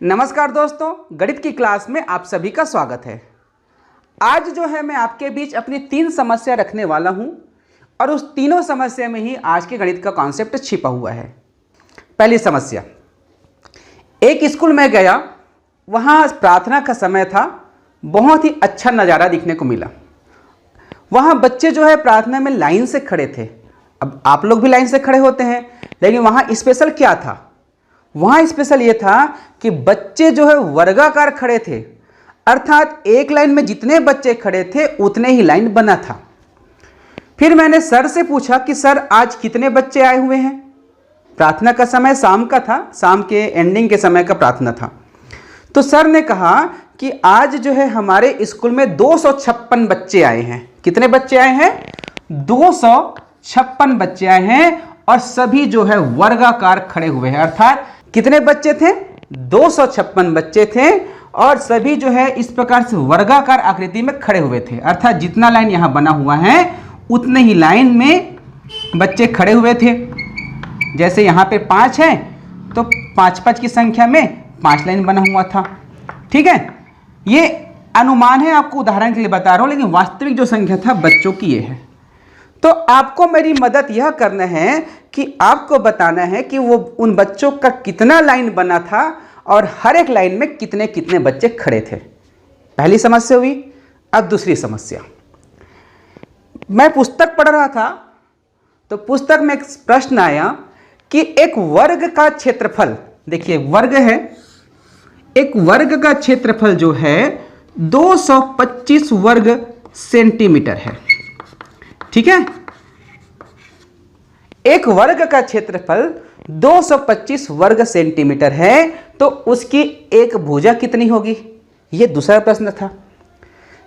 नमस्कार दोस्तों, गणित की क्लास में आप सभी का स्वागत है। आज जो है मैं आपके बीच अपनी 3 समस्या रखने वाला हूं और उस तीनों समस्या में ही आज के गणित का कॉन्सेप्ट छिपा हुआ है। पहली समस्या, एक स्कूल में गया, वहां प्रार्थना का समय था। बहुत ही अच्छा नज़ारा देखने को मिला। वहां बच्चे जो है प्रार्थना में लाइन से खड़े थे। अब आप लोग भी लाइन से खड़े होते हैं, लेकिन वहां स्पेशल क्या था? वहां स्पेशल ये था कि बच्चे जो है वर्गाकार खड़े थे, अर्थात एक लाइन में जितने बच्चे खड़े थे उतने ही लाइन बना था। फिर मैंने सर से पूछा कि सर आज कितने बच्चे आए हुए हैं? प्रार्थना का समय शाम का था, शाम के एंडिंग के समय का प्रार्थना था। तो सर ने कहा कि आज जो है हमारे स्कूल में 256 बच्चे आए हैं। कितने बच्चे आए हैं? 256 बच्चे आए हैं और सभी जो है वर्गाकार खड़े हुए हैं। अर्थात कितने बच्चे थे? 256 बच्चे थे और सभी जो है इस प्रकार से वर्गाकार आकृति में खड़े हुए थे। अर्थात जितना लाइन यहाँ बना हुआ है उतने ही लाइन में बच्चे खड़े हुए थे। जैसे यहाँ पे 5 है तो 5 की संख्या में 5 लाइन बना हुआ था। ठीक है, ये अनुमान है, आपको उदाहरण के लिए बता रहा हूँ, लेकिन वास्तविक जो संख्या था बच्चों की ये है। तो आपको मेरी मदद यह करना है कि आपको बताना है कि वो उन बच्चों का कितना लाइन बना था और हर एक लाइन में कितने कितने बच्चे खड़े थे। पहली समस्या हुई। अब दूसरी समस्या, मैं पुस्तक पढ़ रहा था तो पुस्तक में एक प्रश्न आया कि एक वर्ग का क्षेत्रफल, देखिए वर्ग है, एक वर्ग का क्षेत्रफल जो है 225 वर्ग सेंटीमीटर है। ठीक है, एक वर्ग का क्षेत्रफल 225 वर्ग सेंटीमीटर है, तो उसकी एक भुजा कितनी होगी? यह दूसरा प्रश्न था।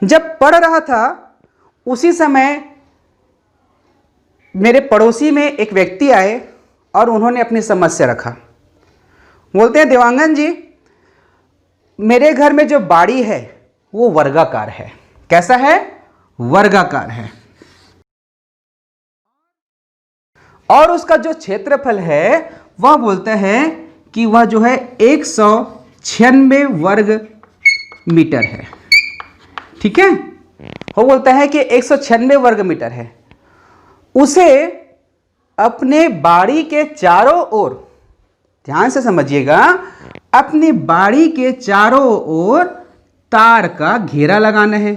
जब पढ़ रहा था उसी समय मेरे पड़ोसी में एक व्यक्ति आए और उन्होंने अपनी समस्या रखा। बोलते हैं, देवांगन जी, मेरे घर में जो बाड़ी है वो वर्गाकार है। कैसा है? वर्गाकार है। और उसका जो क्षेत्रफल है वह बोलता है कि वह जो है 196 वर्ग मीटर है। ठीक है, वो बोलता है कि 196 वर्ग मीटर है। उसे अपने बाड़ी के चारों ओर, ध्यान से समझिएगा, अपनी बाड़ी के चारों ओर तार का घेरा लगाना है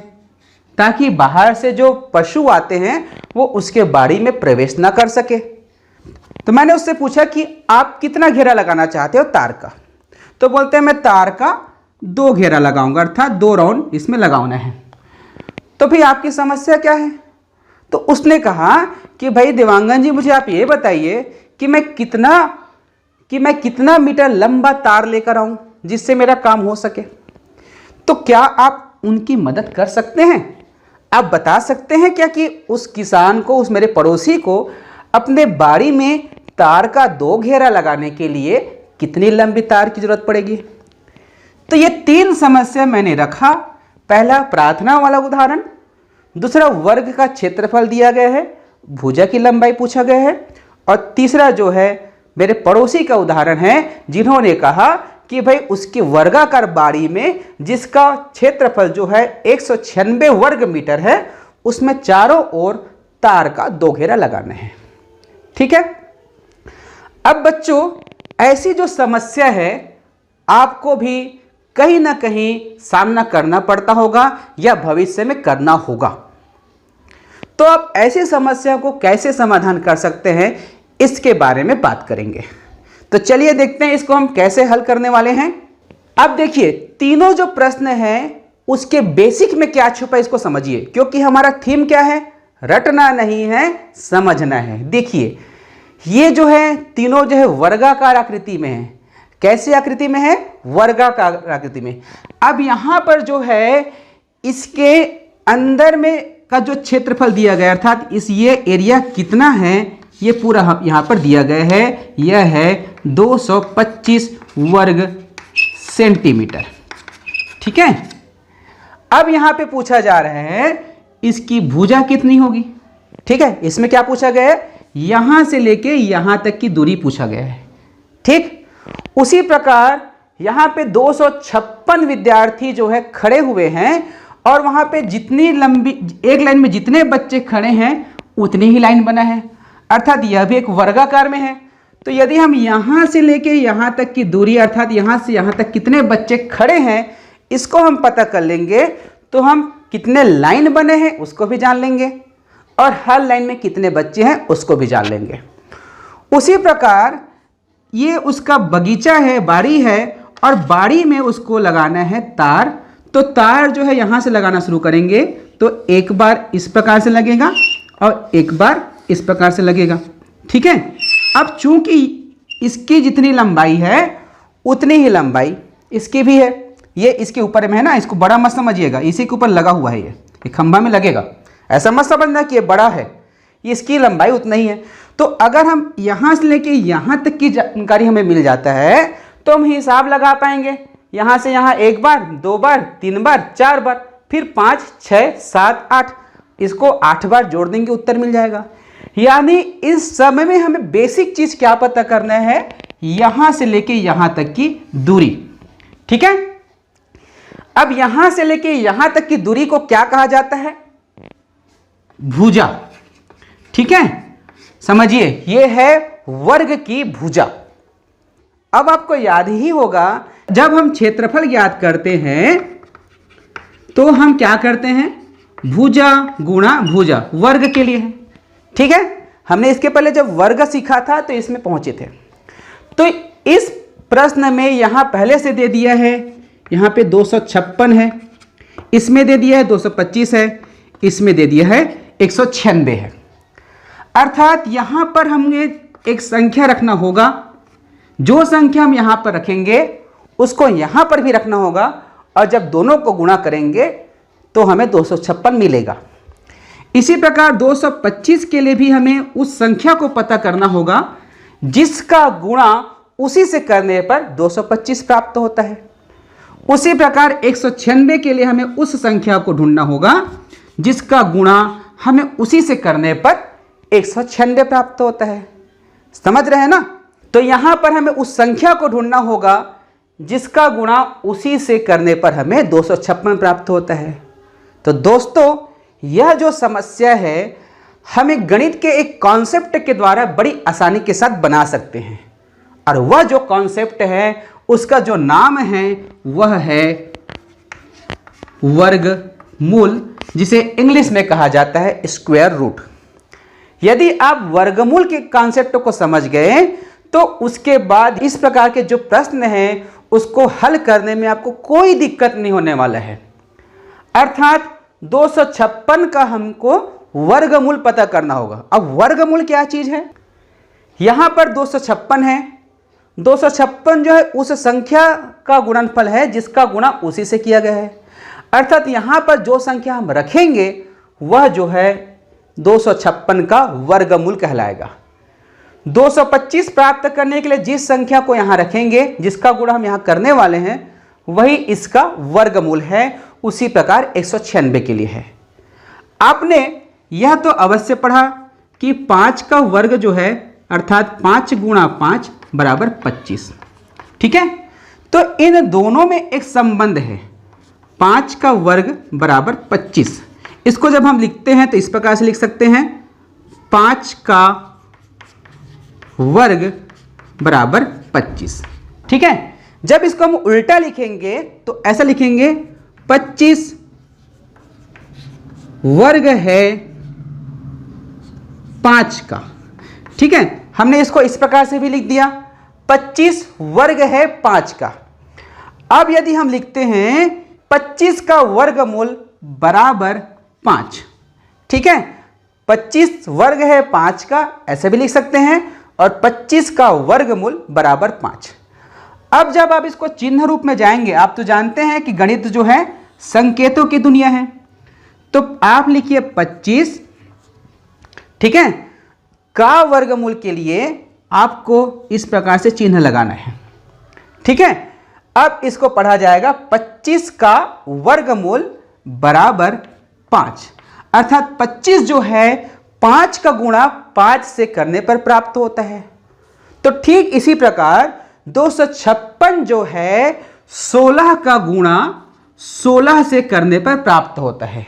ताकि बाहर से जो पशु आते हैं वो उसके बाड़ी में प्रवेश ना कर सके। तो मैंने उससे पूछा कि आप कितना घेरा लगाना चाहते हो तार का? तो बोलते हैं मैं तार का 2 घेरा लगाऊंगा, अर्थात 2 राउंड इसमें लगाना है। तो फिर आपकी समस्या क्या है? तो उसने कहा कि भाई देवांगन जी, मुझे आप ये बताइए कि मैं कितना मीटर लंबा तार लेकर आऊं जिससे मेरा काम हो सके। तो क्या आप उनकी मदद कर सकते हैं? आप बता सकते हैं क्या कि उस किसान को, उस मेरे पड़ोसी को अपने बाड़ी में तार का 2 घेरा लगाने के लिए कितनी लंबी तार की जरूरत पड़ेगी? तो ये 3 समस्या मैंने रखा। पहला प्रार्थना वाला उदाहरण, दूसरा वर्ग का क्षेत्रफल दिया गया है, भुजा की लंबाई पूछा गया है, और तीसरा जो है मेरे पड़ोसी का उदाहरण है जिन्होंने कहा कि भाई उसकी वर्गाकार बाड़ी में जिसका क्षेत्रफल जो है 196 वर्ग मीटर है उसमें चारों ओर तार का 2 घेरा लगाना है। ठीक है, अब बच्चों ऐसी जो समस्या है आपको भी कहीं ना कहीं सामना करना पड़ता होगा या भविष्य में करना होगा। तो आप ऐसी समस्या को कैसे समाधान कर सकते हैं इसके बारे में बात करेंगे। तो चलिए देखते हैं इसको हम कैसे हल करने वाले हैं। अब देखिए, तीनों जो प्रश्न हैं उसके बेसिक में क्या छुपा है इसको समझिए, क्योंकि हमारा थीम क्या है? रटना नहीं है, समझना है। देखिए, ये जो है तीनों जो है वर्गाकार आकृति में है। कैसे आकृति में है? वर्गाकार आकृति में। अब यहां पर जो है इसके अंदर में का जो क्षेत्रफल दिया गया, अर्थात ये एरिया कितना है ये पूरा यहां पर दिया गया है। यह है 225 वर्ग सेंटीमीटर। ठीक है, अब यहां पे पूछा जा रहा है इसकी भुजा कितनी होगी। ठीक है, इसमें क्या पूछा गया है? यहां से लेके यहां तक की दूरी पूछा गया है। ठीक, उसी प्रकार यहाँ पे 256 विद्यार्थी जो है खड़े हुए हैं और वहाँ पे जितनी लंबी एक लाइन में जितने बच्चे खड़े हैं उतनी ही लाइन बना है, अर्थात यह भी एक वर्गाकार में है। तो यदि हम यहाँ से लेके यहाँ तक की दूरी अर्थात यहाँ से यहाँ तक कितने बच्चे खड़े हैं इसको हम पता कर लेंगे तो हम कितने लाइन बने हैं उसको भी जान लेंगे और हर लाइन में कितने बच्चे हैं उसको भी जान लेंगे। उसी प्रकार ये उसका बगीचा है, बाड़ी है और बाड़ी में उसको लगाना है तार। तो तार जो है यहाँ से लगाना शुरू करेंगे तो एक बार इस प्रकार से लगेगा और एक बार इस प्रकार से लगेगा, ठीक है। अब चूंकि इसकी जितनी लंबाई है उतनी ही लंबाई इसकी भी है, ये इसके ऊपर में है ना, इसको बड़ा मत समझिएगा, इसी के ऊपर लगा हुआ है, ये खंभा में लगेगा, ऐसा मत समझना कि ये बड़ा है, इसकी लंबाई उतना ही है। तो अगर हम यहाँ से लेके यहाँ तक की जानकारी हमें मिल जाता है तो हम हिसाब लगा पाएंगे, यहाँ से यहाँ एक बार, दो बार, तीन बार, चार बार, फिर 5, 6, 7, 8, इसको 8 बार जोड़ देंगे उत्तर मिल जाएगा। यानी इस समय में हमें बेसिक चीज क्या पता करना है, यहां से लेके यहां तक की दूरी, ठीक है। अब यहां से लेके यहां तक की दूरी को क्या कहा जाता है, भुजा, ठीक है। समझिए ये है वर्ग की भुजा। अब आपको याद ही होगा जब हम क्षेत्रफल ज्ञात करते हैं तो हम क्या करते हैं, भुजा गुणा भुजा वर्ग के लिए है, ठीक है। हमने इसके पहले जब वर्ग सीखा था तो इसमें पहुंचे थे। तो इस प्रश्न में यहां पहले से दे दिया है, यहां पे 256 है, इसमें दे दिया है 225 है, इसमें दे दिया है 196 है। अर्थात यहां पर हमें एक संख्या रखना होगा, जो संख्या हम यहां पर रखेंगे उसको यहां पर भी रखना होगा और जब दोनों को गुणा करेंगे तो हमें 256 मिलेगा। इसी प्रकार 225 के लिए भी हमें उस संख्या को पता करना होगा जिसका गुणा उसी से करने पर 225 प्राप्त होता है। उसी प्रकार 196 के लिए हमें उस संख्या को ढूंढना होगा जिसका गुणा हमें उसी से करने पर 196 प्राप्त होता है। समझ रहे हैं ना। तो यहां पर हमें उस संख्या को ढूंढना होगा जिसका गुणा उसी से करने पर हमें 256 प्राप्त होता है। तो दोस्तों यह जो समस्या है हमें गणित के एक कॉन्सेप्ट के द्वारा बड़ी आसानी के साथ बना सकते हैं और वह जो कॉन्सेप्ट है उसका जो नाम है वह है वर्गमूल, जिसे इंग्लिश में कहा जाता है स्क्वायर रूट। यदि आप वर्गमूल के कॉन्सेप्ट को समझ गए तो उसके बाद इस प्रकार के जो प्रश्न हैं उसको हल करने में आपको कोई दिक्कत नहीं होने वाला है। अर्थात 256 का हमको वर्गमूल पता करना होगा। अब वर्गमूल क्या चीज है, यहां पर 256 है, 256 जो है उस संख्या का गुणनफल है जिसका गुणा उसी से किया गया है। अर्थात यहां पर जो संख्या हम रखेंगे वह जो है 256 का वर्गमूल कहलाएगा। 225 प्राप्त करने के लिए जिस संख्या को यहां रखेंगे जिसका गुणा हम यहां करने वाले हैं वही इसका वर्गमूल है। उसी प्रकार 196 के लिए है। आपने यह तो अवश्य पढ़ा कि 5 का वर्ग जो है अर्थात 5 गुणा 5 बराबर 25, ठीक है। तो इन दोनों में एक संबंध है, 5 का वर्ग बराबर 25। इसको जब हम लिखते हैं तो इस प्रकार से लिख सकते हैं 5 का वर्ग बराबर 25, ठीक है। जब इसको हम उल्टा लिखेंगे तो ऐसा लिखेंगे 25 वर्ग है 5 का, ठीक है। हमने इसको इस प्रकार से भी लिख दिया 25 वर्ग है 5 का। अब यदि हम लिखते हैं 25 का वर्गमूल बराबर 5, ठीक है। 25 वर्ग है 5 का ऐसे भी लिख सकते हैं और 25 का वर्गमूल बराबर 5। अब जब आप इसको चिन्ह रूप में जाएंगे, आप तो जानते हैं कि गणित जो है संकेतों की दुनिया है, तो आप लिखिए 25, ठीक है। का वर्गमूल के लिए आपको इस प्रकार से चिन्ह लगाना है, ठीक है। अब इसको पढ़ा जाएगा 25 का वर्गमूल बराबर 5, अर्थात 25 जो है 5 का गुणा 5 से करने पर प्राप्त होता है। तो ठीक इसी प्रकार 256 जो है 16 का गुणा 16 से करने पर प्राप्त होता है।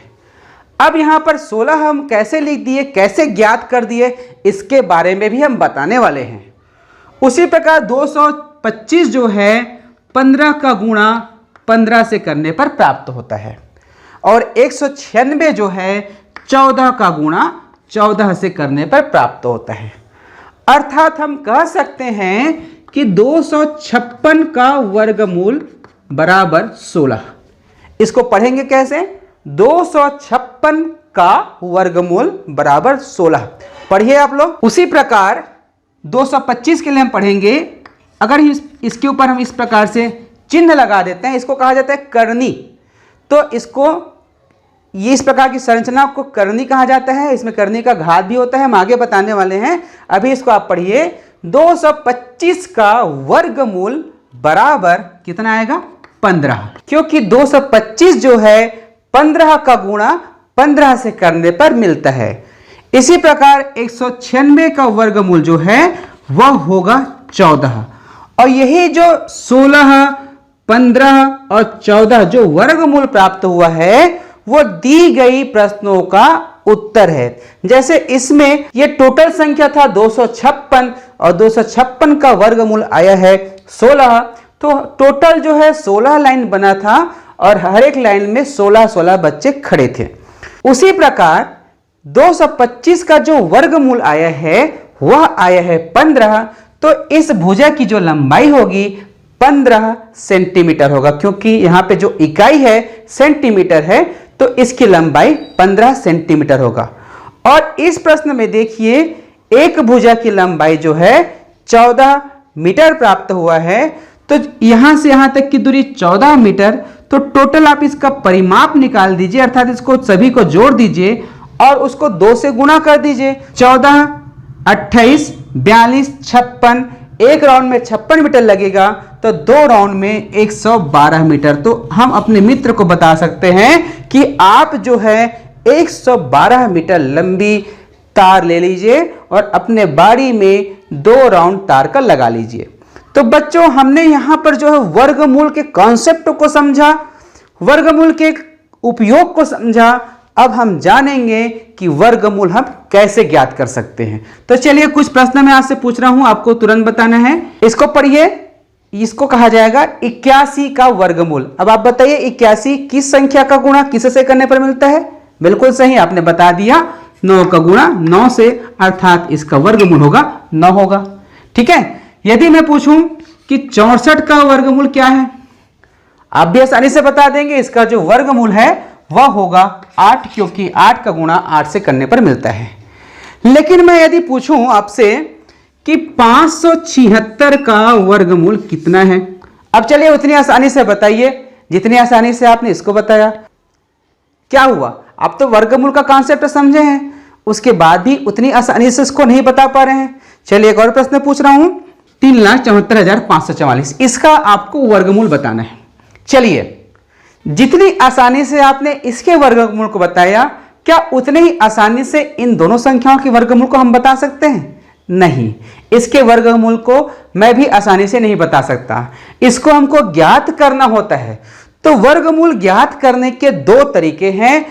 अब यहां पर 16 हम कैसे लिख दिए, कैसे ज्ञात कर दिए, इसके बारे में भी हम बताने वाले हैं। उसी प्रकार 225 जो है 15 का गुणा 15 से करने पर प्राप्त होता है, और 196 जो है 14 का गुणा 14 से करने पर प्राप्त होता है। अर्थात हम कह सकते हैं कि 256 का वर्गमूल बराबर 16। इसको पढ़ेंगे कैसे? 256 का वर्गमूल बराबर 16। पढ़िए आप लोग। उसी प्रकार 225 के लिए हम पढ़ेंगे, अगर इसके ऊपर हम इस प्रकार से चिन्ह लगा देते हैं, इसको कहा जाता है करनी। तो इसको, ये इस प्रकार की संरचना को करनी कहा जाता है। इसमें करनी का घात भी होता है, हम आगे बताने वाले हैं। अभी इसको आप पढ़िए। 225 का वर्गमूल बराबर कितना आएगा? 15, क्योंकि 225 जो है 15 का गुणा 15 से करने पर मिलता है। इसी प्रकार 196 का वर्गमूल जो है वह होगा 14, और यही जो 16, 15 और 14 जो वर्गमूल प्राप्त हुआ है वो दी गई प्रश्नों का उत्तर है। जैसे इसमें ये टोटल संख्या था 256, और 256 का वर्गमूल आया है 16, तो टोटल जो है 16 लाइन बना था, और हर एक लाइन में 16-16 बच्चे खड़े थे। उसी प्रकार 225 का जो वर्गमूल आया है वह आया है 15, तो इस भुजा की जो लंबाई होगी 15 सेंटीमीटर होगा, क्योंकि यहां पे जो इकाई है सेंटीमीटर है, तो इसकी लंबाई 15 सेंटीमीटर होगा। और इस प्रश्न में देखिए एक भुजा की लंबाई जो है 14 मीटर प्राप्त हुआ है, तो यहां से यहां तक की दूरी 14 मीटर। तो टोटल आप इसका परिमाप निकाल दीजिए, अर्थात इसको सभी को जोड़ दीजिए और उसको 2 से गुणा कर दीजिए। 14, 28, 42, 56, एक राउंड में 56 मीटर लगेगा, तो 2 राउंड में 112 मीटर। तो हम अपने मित्र को बता सकते हैं कि आप जो है 112 मीटर लंबी तार ले लीजिए और अपने बाड़ी में 2 राउंड तार का लगा लीजिए। तो बच्चों, हमने यहां पर जो है वर्गमूल के कॉन्सेप्ट को समझा, वर्गमूल के उपयोग को समझा। अब हम जानेंगे कि वर्गमूल हम कैसे ज्ञात कर सकते हैं। तो चलिए कुछ प्रश्न मैं आपसे पूछ रहा हूं, आपको तुरंत बताना है। इसको पढ़िए। इसको कहा जाएगा 81 का वर्गमूल। अब आप बताइए 81 किस संख्या का गुणा किससे करने पर मिलता है? बिल्कुल सही, आपने बता दिया, 9 का गुणा 9 से, अर्थात इसका वर्गमूल होगा 9 होगा। ठीक है। यदि मैं पूछूं कि 64 का वर्गमूल क्या है, आप भी आसानी से बता देंगे। इसका जो वर्गमूल है वह होगा 8, क्योंकि 8 का गुणा 8 से करने पर मिलता है। लेकिन मैं यदि पूछूं आपसे कि 576 का वर्गमूल कितना है, अब चलिए उतनी आसानी से बताइए जितनी आसानी से आपने इसको बताया। क्या हुआ? आप तो वर्गमूल का कॉन्सेप्ट समझे हैं, उसके बाद भी उतनी आसानी से इसको नहीं बता पा रहे हैं। चलिए एक और प्रश्न पूछ रहा हूं, 3,74,544, इसका आपको वर्गमूल बताना है। चलिए, जितनी आसानी से आपने इसके वर्गमूल को बताया, क्या उतने ही आसानी से इन दोनों संख्याओं के वर्गमूल को हम बता सकते हैं? नहीं, इसके वर्गमूल को मैं भी आसानी से नहीं बता सकता, इसको हमको ज्ञात करना होता है। तो वर्गमूल ज्ञात करने के 2 तरीके हैं।